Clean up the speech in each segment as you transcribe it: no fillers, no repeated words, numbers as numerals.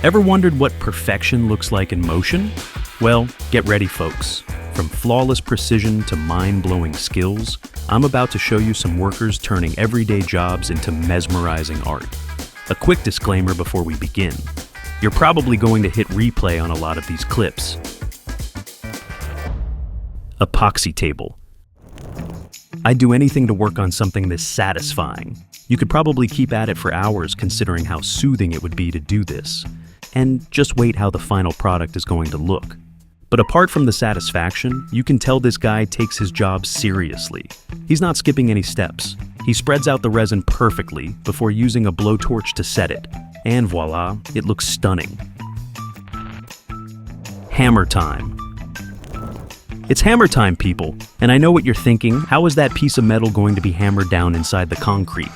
Ever wondered what perfection looks like in motion? Well, get ready, folks. From flawless precision to mind-blowing skills, I'm about to show you some workers turning everyday jobs into mesmerizing art. A quick disclaimer before we begin. You're probably going to hit replay on a lot of these clips. Epoxy table. I'd do anything to work on something this satisfying. You could probably keep at it for hours considering how soothing it would be to do this. And just wait how the final product is going to look. But apart from the satisfaction, you can tell this guy takes his job seriously. He's not skipping any steps. He spreads out the resin perfectly before using a blowtorch to set it. And voila, it looks stunning. Hammer time. It's hammer time, people. And I know what you're thinking, how is that piece of metal going to be hammered down inside the concrete?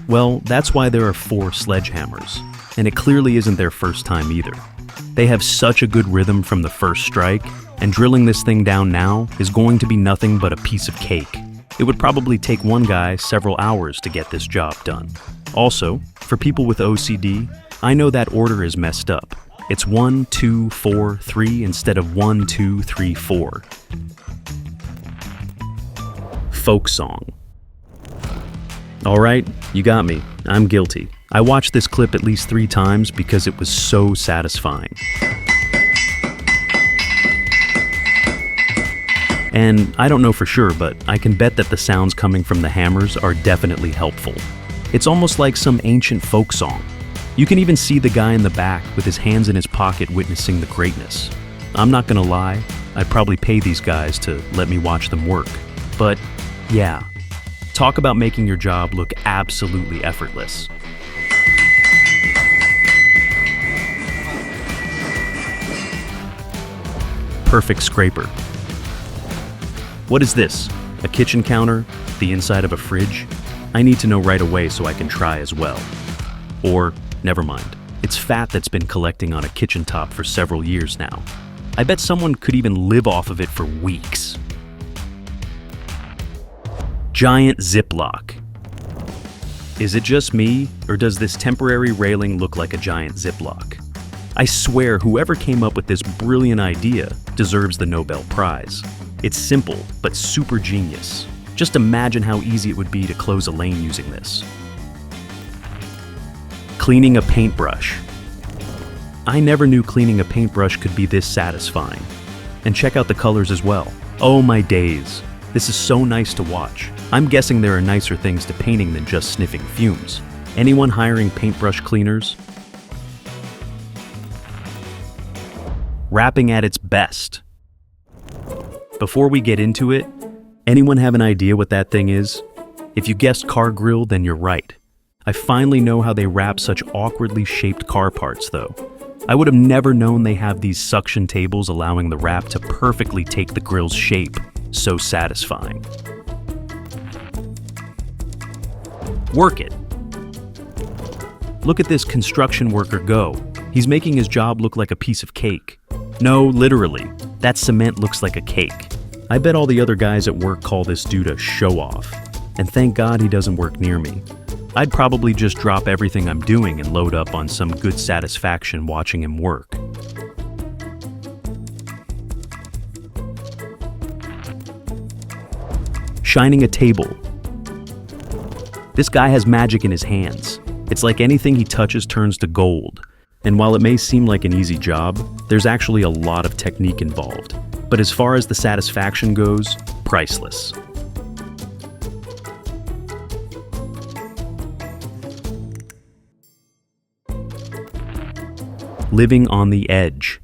Well, that's why there are 4 sledgehammers. And it clearly isn't their first time either. They have such a good rhythm from the first strike, and drilling this thing down now is going to be nothing but a piece of cake. It would probably take one guy several hours to get this job done. Also, for people with OCD, I know that order is messed up. It's 1, 2, 4, 3 instead of 1, 2, 3, 4. Folk song. Alright, you got me. I'm guilty. I watched this clip at least 3 times because it was so satisfying. And I don't know for sure, but I can bet that the sounds coming from the hammers are definitely helpful. It's almost like some ancient folk song. You can even see the guy in the back with his hands in his pocket witnessing the greatness. I'm not gonna lie, I'd probably pay these guys to let me watch them work. But yeah, talk about making your job look absolutely effortless. Perfect scraper. What is this? A kitchen counter? The inside of a fridge? I need to know right away so I can try as well. Or, never mind, it's fat that's been collecting on a kitchen top for several years now. I bet someone could even live off of it for weeks. Giant ziplock. Is it just me, or does this temporary railing look like a giant ziplock? I swear whoever came up with this brilliant idea deserves the Nobel Prize. It's simple, but super genius. Just imagine how easy it would be to close a lane using this. Cleaning a paintbrush. I never knew cleaning a paintbrush could be this satisfying. And check out the colors as well. Oh my days. This is so nice to watch. I'm guessing there are nicer things to painting than just sniffing fumes. Anyone hiring paintbrush cleaners? Wrapping at its best. Before we get into it, anyone have an idea what that thing is? If you guessed car grill, then you're right. I finally know how they wrap such awkwardly shaped car parts, though. I would have never known they have these suction tables allowing the wrap to perfectly take the grill's shape. So satisfying. Work it. Look at this construction worker go. He's making his job look like a piece of cake. No, literally. That cement looks like a cake. I bet all the other guys at work call this dude a show-off. And thank God he doesn't work near me. I'd probably just drop everything I'm doing and load up on some good satisfaction watching him work. Shining a table. This guy has magic in his hands. It's like anything he touches turns to gold. And while it may seem like an easy job, there's actually a lot of technique involved. But as far as the satisfaction goes, priceless. Living on the edge.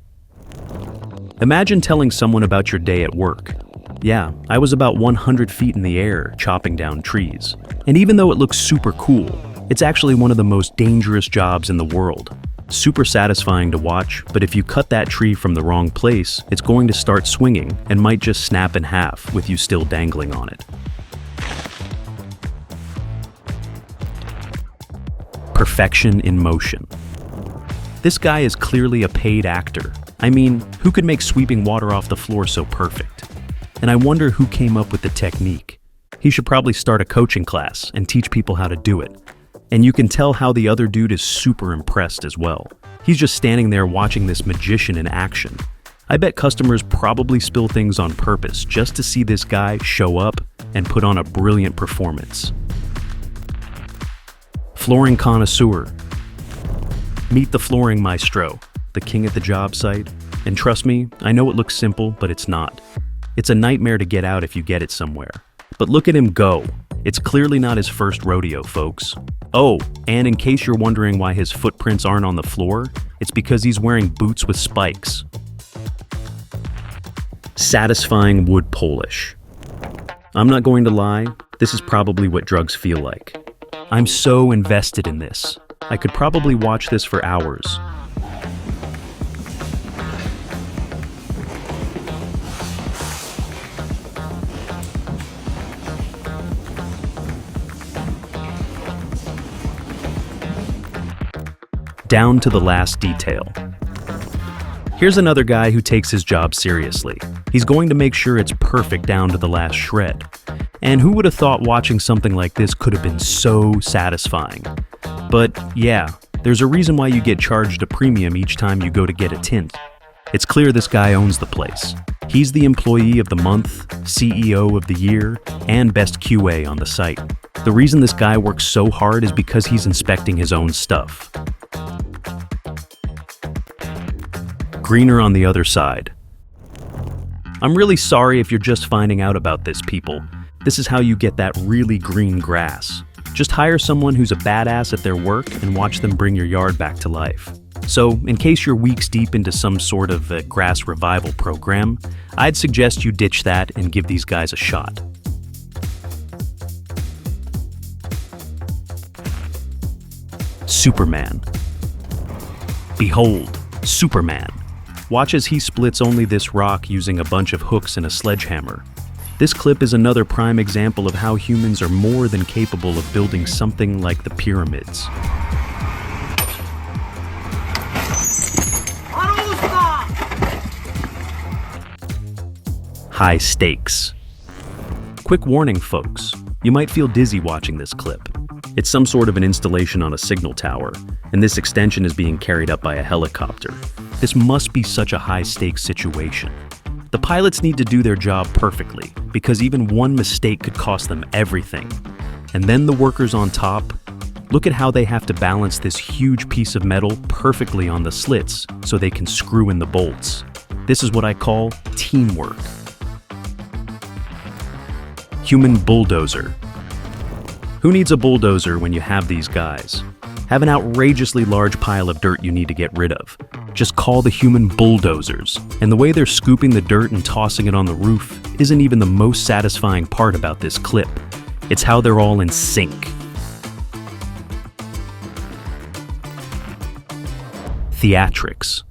Imagine telling someone about your day at work. Yeah, I was about 100 feet in the air chopping down trees. And even though it looks super cool, it's actually one of the most dangerous jobs in the world. Super satisfying to watch, but if you cut that tree from the wrong place, it's going to start swinging and might just snap in half with you still dangling on it. Perfection in motion. This guy is clearly a paid actor. I mean, who could make sweeping water off the floor so perfect? And I wonder who came up with the technique. He should probably start a coaching class and teach people how to do it. And you can tell how the other dude is super impressed as well. He's just standing there watching this magician in action. I bet customers probably spill things on purpose just to see this guy show up and put on a brilliant performance. Flooring connoisseur. Meet the flooring maestro, the king at the job site. And trust me, I know it looks simple, but it's not. It's a nightmare to get out if you get it somewhere. But look at him go. It's clearly not his first rodeo, folks. Oh, and in case you're wondering why his footprints aren't on the floor, it's because he's wearing boots with spikes. Satisfying wood polish. I'm not going to lie, this is probably what drugs feel like. I'm so invested in this. I could probably watch this for hours. Down to the last detail. Here's another guy who takes his job seriously. He's going to make sure it's perfect down to the last shred. And who would have thought watching something like this could have been so satisfying? But yeah, there's a reason why you get charged a premium each time you go to get a tint. It's clear this guy owns the place. He's the employee of the month, CEO of the year, and best QA on the site. The reason this guy works so hard is because he's inspecting his own stuff. Greener on the other side. I'm really sorry if you're just finding out about this, people. This is how you get that really green grass. Just hire someone who's a badass at their work and watch them bring your yard back to life. So, in case you're weeks deep into some sort of grass revival program, I'd suggest you ditch that and give these guys a shot. Superman. Behold, Superman. Watch as he splits only this rock using a bunch of hooks and a sledgehammer. This clip is another prime example of how humans are more than capable of building something like the pyramids. High stakes. Quick warning, folks. You might feel dizzy watching this clip. It's some sort of an installation on a signal tower, and this extension is being carried up by a helicopter. This must be such a high-stakes situation. The pilots need to do their job perfectly, because even one mistake could cost them everything. And then the workers on top, look at how they have to balance this huge piece of metal perfectly on the slits so they can screw in the bolts. This is what I call teamwork. Human bulldozer. Who needs a bulldozer when you have these guys? Have an outrageously large pile of dirt you need to get rid of. Just call the human bulldozers. And the way they're scooping the dirt and tossing it on the roof isn't even the most satisfying part about this clip. It's how they're all in sync. Theatrics.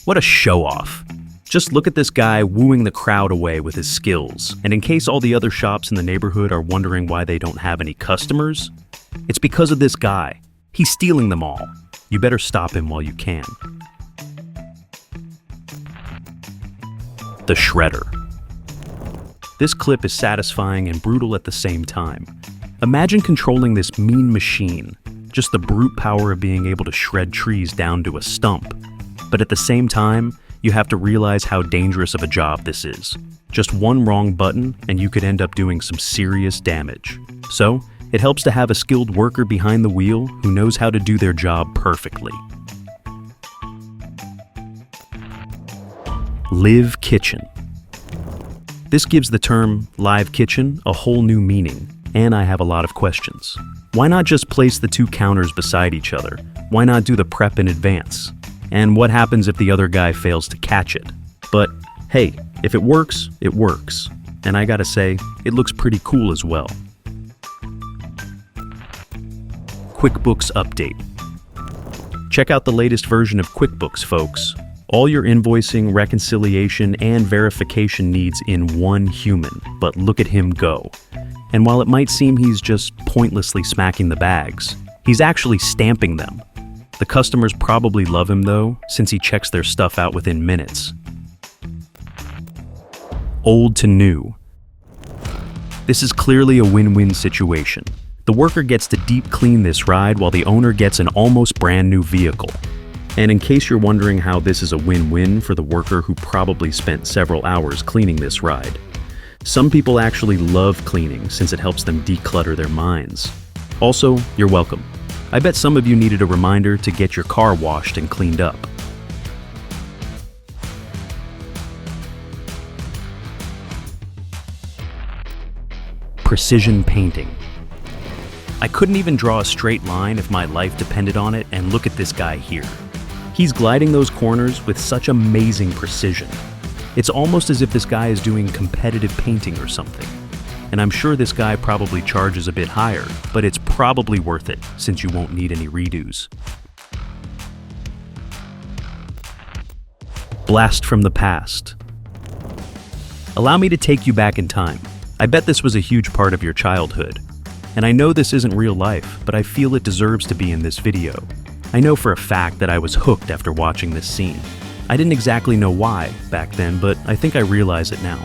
What a show-off. Just look at this guy wooing the crowd away with his skills. And in case all the other shops in the neighborhood are wondering why they don't have any customers, it's because of this guy. He's stealing them all. You better stop him while you can. The shredder. This clip is satisfying and brutal at the same time. Imagine controlling this mean machine, just the brute power of being able to shred trees down to a stump. But at the same time, you have to realize how dangerous of a job this is. Just one wrong button and you could end up doing some serious damage. So, it helps to have a skilled worker behind the wheel who knows how to do their job perfectly. Live kitchen. This gives the term live kitchen a whole new meaning, and I have a lot of questions. Why not just place the two counters beside each other? Why not do the prep in advance? And what happens if the other guy fails to catch it? But hey, if it works, it works. And I gotta say, it looks pretty cool as well. QuickBooks Update. Check out the latest version of QuickBooks, folks. All your invoicing, reconciliation, and verification needs in one human, but look at him go. And while it might seem he's just pointlessly smacking the bags, he's actually stamping them. The customers probably love him though, since he checks their stuff out within minutes. Old to new. This is clearly a win-win situation. The worker gets to deep clean this ride while the owner gets an almost brand new vehicle. And in case you're wondering how this is a win-win for the worker who probably spent several hours cleaning this ride, some people actually love cleaning since it helps them declutter their minds. Also, you're welcome. I bet some of you needed a reminder to get your car washed and cleaned up. Precision painting. I couldn't even draw a straight line if my life depended on it, and look at this guy here. He's gliding those corners with such amazing precision. It's almost as if this guy is doing competitive painting or something. And I'm sure this guy probably charges a bit higher, but it's probably worth it since you won't need any redos. Blast from the past. Allow me to take you back in time. I bet this was a huge part of your childhood. And I know this isn't real life, but I feel it deserves to be in this video. I know for a fact that I was hooked after watching this scene. I didn't exactly know why back then, but I think I realize it now.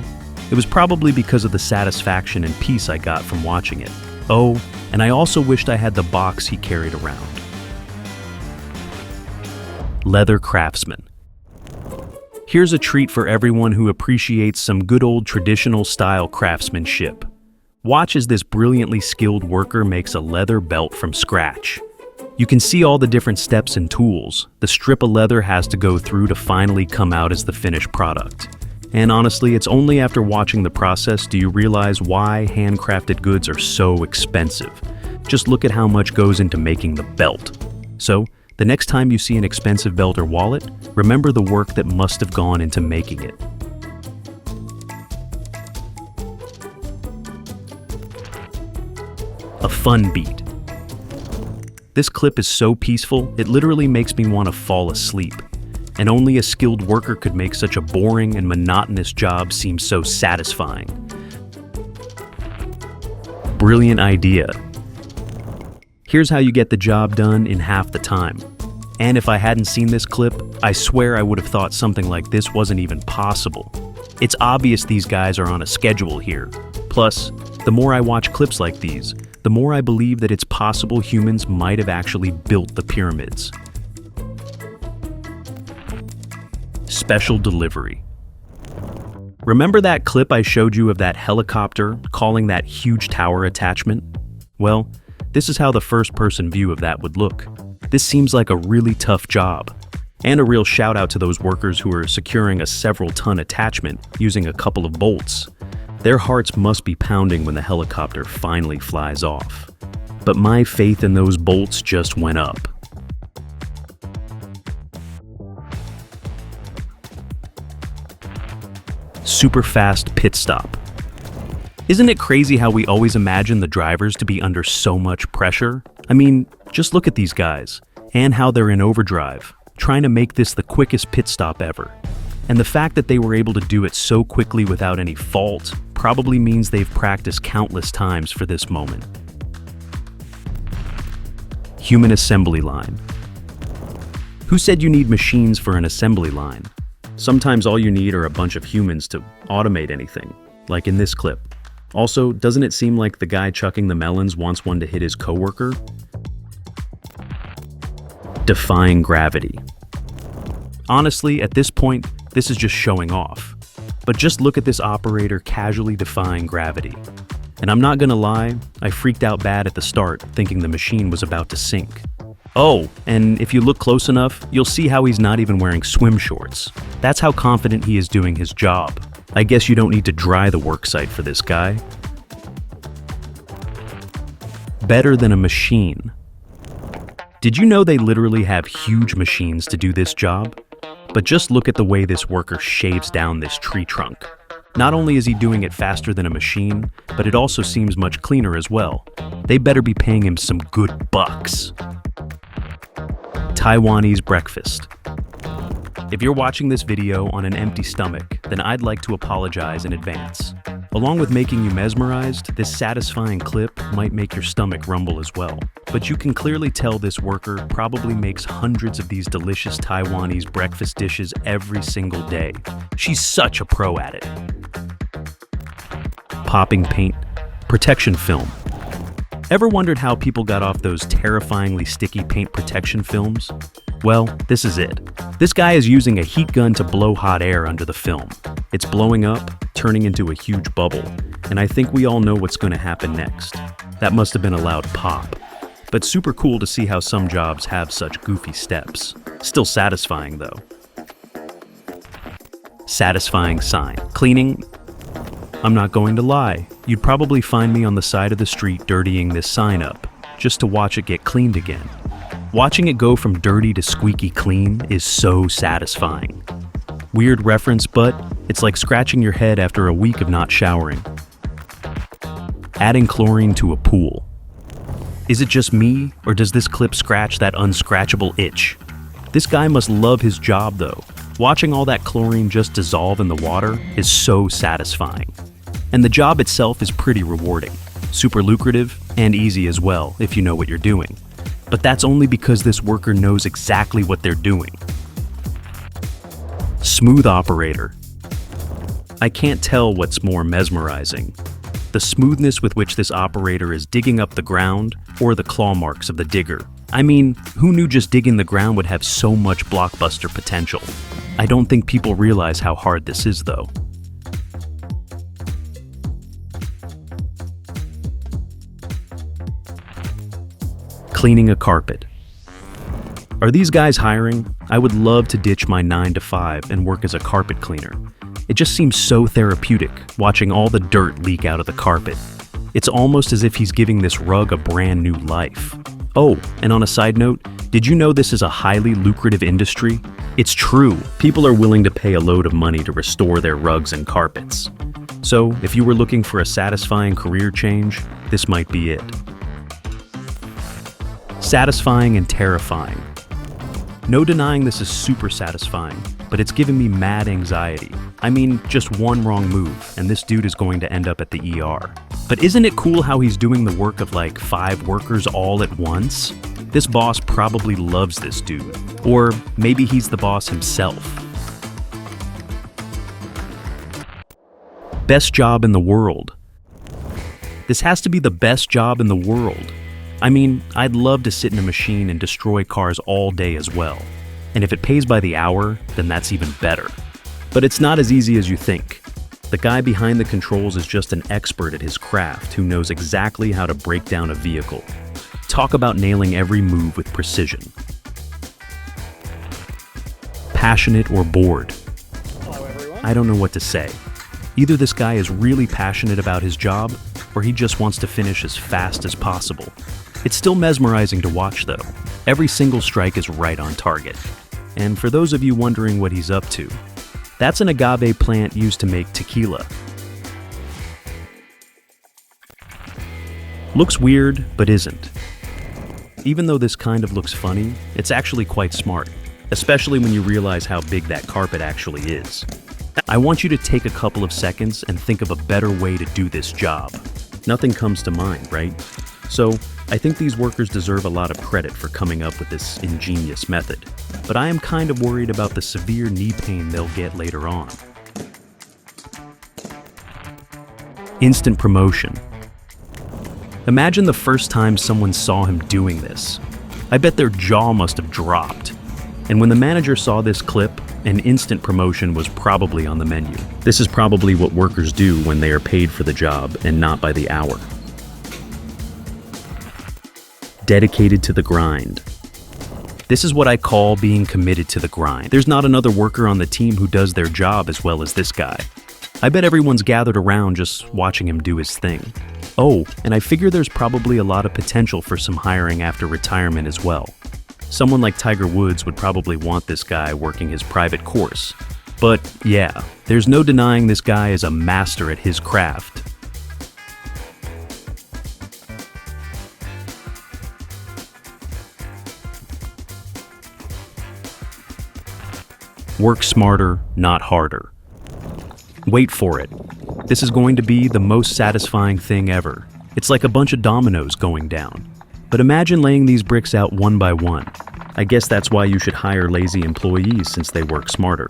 It was probably because of the satisfaction and peace I got from watching it. Oh, and I also wished I had the box he carried around. Leather craftsman. Here's a treat for everyone who appreciates some good old traditional style craftsmanship. Watch as this brilliantly skilled worker makes a leather belt from scratch. You can see all the different steps and tools the strip of leather has to go through to finally come out as the finished product. And honestly, it's only after watching the process do you realize why handcrafted goods are so expensive. Just look at how much goes into making the belt. So, the next time you see an expensive belt or wallet, remember the work that must have gone into making it. A fun beat. This clip is so peaceful, it literally makes me want to fall asleep. And only a skilled worker could make such a boring and monotonous job seem so satisfying. Brilliant idea. Here's how you get the job done in half the time. And if I hadn't seen this clip, I swear I would have thought something like this wasn't even possible. It's obvious these guys are on a schedule here. Plus, the more I watch clips like these, the more I believe that it's possible humans might have actually built the pyramids. Special delivery. Remember that clip I showed you of that helicopter calling that huge tower attachment? Well, this is how the first-person view of that would look. This seems like a really tough job. And a real shout out to those workers who are securing a several-ton attachment using a couple of bolts. Their hearts must be pounding when the helicopter finally flies off. But my faith in those bolts just went up. Super fast pit stop. Isn't it crazy how we always imagine the drivers to be under so much pressure? I mean, just look at these guys, and how they're in overdrive, trying to make this the quickest pit stop ever. And the fact that they were able to do it so quickly without any fault probably means they've practiced countless times for this moment. Human assembly line. Who said you need machines for an assembly line? Sometimes all you need are a bunch of humans to automate anything, like in this clip. Also, doesn't it seem like the guy chucking the melons wants one to hit his coworker? Defying gravity. Honestly, at this point, this is just showing off. But just look at this operator casually defying gravity. And I'm not gonna lie, I freaked out bad at the start, thinking the machine was about to sink. Oh, and if you look close enough, you'll see how he's not even wearing swim shorts. That's how confident he is doing his job. I guess you don't need to dry the worksite for this guy. Better than a machine. Did you know they literally have huge machines to do this job? But just look at the way this worker shaves down this tree trunk. Not only is he doing it faster than a machine, but it also seems much cleaner as well. They better be paying him some good bucks. Taiwanese breakfast. If you're watching this video on an empty stomach, then I'd like to apologize in advance. Along with making you mesmerized, this satisfying clip might make your stomach rumble as well. But you can clearly tell this worker probably makes hundreds of these delicious Taiwanese breakfast dishes every single day. She's such a pro at it. Popping paint. Protection film. Ever wondered how people got off those terrifyingly sticky paint protection films? Well, this is it. This guy is using a heat gun to blow hot air under the film. It's blowing up, turning into a huge bubble, and I think we all know what's going to happen next. That must have been a loud pop. But super cool to see how some jobs have such goofy steps. Still satisfying though. Satisfying sign. Cleaning? I'm not going to lie. You'd probably find me on the side of the street dirtying this sign up, just to watch it get cleaned again. Watching it go from dirty to squeaky clean is so satisfying. Weird reference, but it's like scratching your head after a week of not showering. Adding chlorine to a pool. Is it just me, or does this clip scratch that unscratchable itch? This guy must love his job though. Watching all that chlorine just dissolve in the water is so satisfying. And the job itself is pretty rewarding, super lucrative, and easy as well if you know what you're doing. But that's only because this worker knows exactly what they're doing. Smooth operator. I can't tell what's more mesmerizing. The smoothness with which this operator is digging up the ground, or the claw marks of the digger. I mean, who knew just digging the ground would have so much blockbuster potential? I don't think people realize how hard this is though. Cleaning a carpet. Are these guys hiring? I would love to ditch my 9-to-5 and work as a carpet cleaner. It just seems so therapeutic, watching all the dirt leak out of the carpet. It's almost as if he's giving this rug a brand new life. Oh, and on a side note, did you know this is a highly lucrative industry? It's true, people are willing to pay a load of money to restore their rugs and carpets. So, if you were looking for a satisfying career change, this might be it. Satisfying and terrifying. No denying this is super satisfying, but it's giving me mad anxiety. I mean, just one wrong move, and this dude is going to end up at the ER. But isn't it cool how he's doing the work of like 5 workers all at once? This boss probably loves this dude. Or maybe he's the boss himself. Best job in the world. This has to be the best job in the world. I mean, I'd love to sit in a machine and destroy cars all day as well. And if it pays by the hour, then that's even better. But it's not as easy as you think. The guy behind the controls is just an expert at his craft who knows exactly how to break down a vehicle. Talk about nailing every move with precision. Passionate or bored? I don't know what to say. Either this guy is really passionate about his job, or he just wants to finish as fast as possible. It's still mesmerizing to watch though. Every single strike is right on target. And for those of you wondering what he's up to, that's an agave plant used to make tequila. Looks weird, but isn't. Even though this kind of looks funny, it's actually quite smart, especially when you realize how big that carpet actually is. I want you to take a couple of seconds and think of a better way to do this job. Nothing comes to mind, right? So, I think these workers deserve a lot of credit for coming up with this ingenious method, but I am kind of worried about the severe knee pain they'll get later on. Instant promotion. Imagine the first time someone saw him doing this. I bet their jaw must have dropped. And when the manager saw this clip, an instant promotion was probably on the menu. This is probably what workers do when they are paid for the job and not by the hour. Dedicated to the grind. This is what I call being committed to the grind. There's not another worker on the team who does their job as well as this guy. I bet everyone's gathered around just watching him do his thing. Oh, and I figure there's probably a lot of potential for some hiring after retirement as well. Someone like Tiger Woods would probably want this guy working his private course. But yeah, there's no denying this guy is a master at his craft. Work smarter, not harder. Wait for it. This is going to be the most satisfying thing ever. It's like a bunch of dominoes going down. But imagine laying these bricks out one by one. I guess that's why you should hire lazy employees since they work smarter.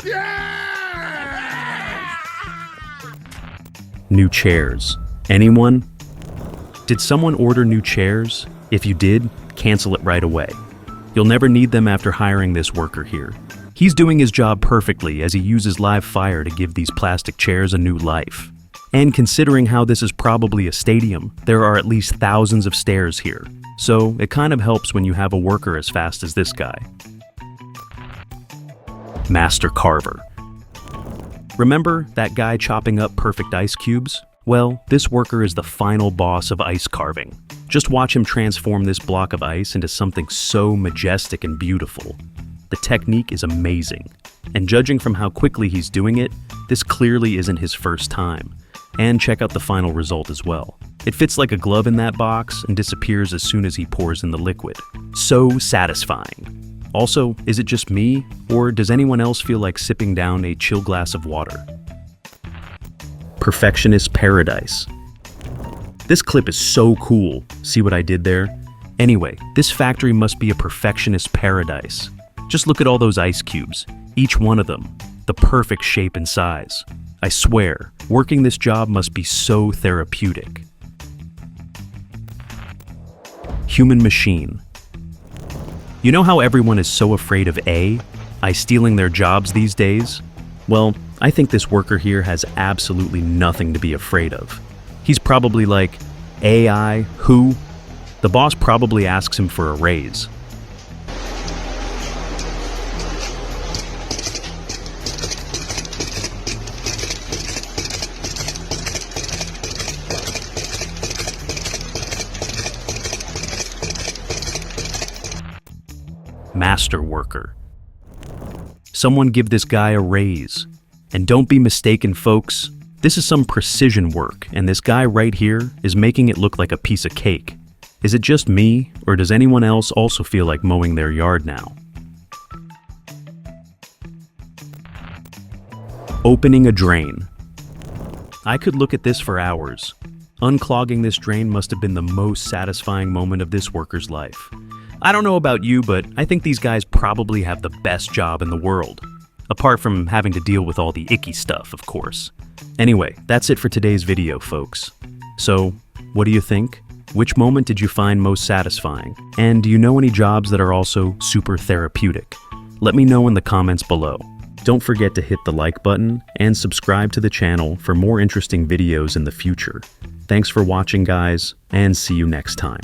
New chairs. Anyone? Did someone order new chairs? If you did, cancel it right away. You'll never need them after hiring this worker here. He's doing his job perfectly as he uses live fire to give these plastic chairs a new life. And considering how this is probably a stadium, there are at least thousands of stairs here. So it kind of helps when you have a worker as fast as this guy. Master Carver. Remember that guy chopping up perfect ice cubes? Well, this worker is the final boss of ice carving. Just watch him transform this block of ice into something so majestic and beautiful. The technique is amazing. And judging from how quickly he's doing it, this clearly isn't his first time. And check out the final result as well. It fits like a glove in that box and disappears as soon as he pours in the liquid. So satisfying. Also, is it just me, or does anyone else feel like sipping down a chill glass of water? Perfectionist Paradise. This clip is so cool. See what I did there? Anyway, this factory must be a perfectionist paradise. Just look at all those ice cubes, each one of them, the perfect shape and size. I swear, working this job must be so therapeutic. Human machine. You know how everyone is so afraid of AI stealing their jobs these days? Well, I think this worker here has absolutely nothing to be afraid of. He's probably like, AI, who? The boss probably asks him for a raise. Master worker. Someone give this guy a raise. And don't be mistaken, folks. This is some precision work, and this guy right here is making it look like a piece of cake. Is it just me, or does anyone else also feel like mowing their yard now? Opening a drain. I could look at this for hours. Unclogging this drain must have been the most satisfying moment of this worker's life. I don't know about you, but I think these guys probably have the best job in the world. Apart from having to deal with all the icky stuff, of course. Anyway, that's it for today's video, folks. So, what do you think? Which moment did you find most satisfying? And do you know any jobs that are also super therapeutic? Let me know in the comments below. Don't forget to hit the like button and subscribe to the channel for more interesting videos in the future. Thanks for watching, guys, and see you next time.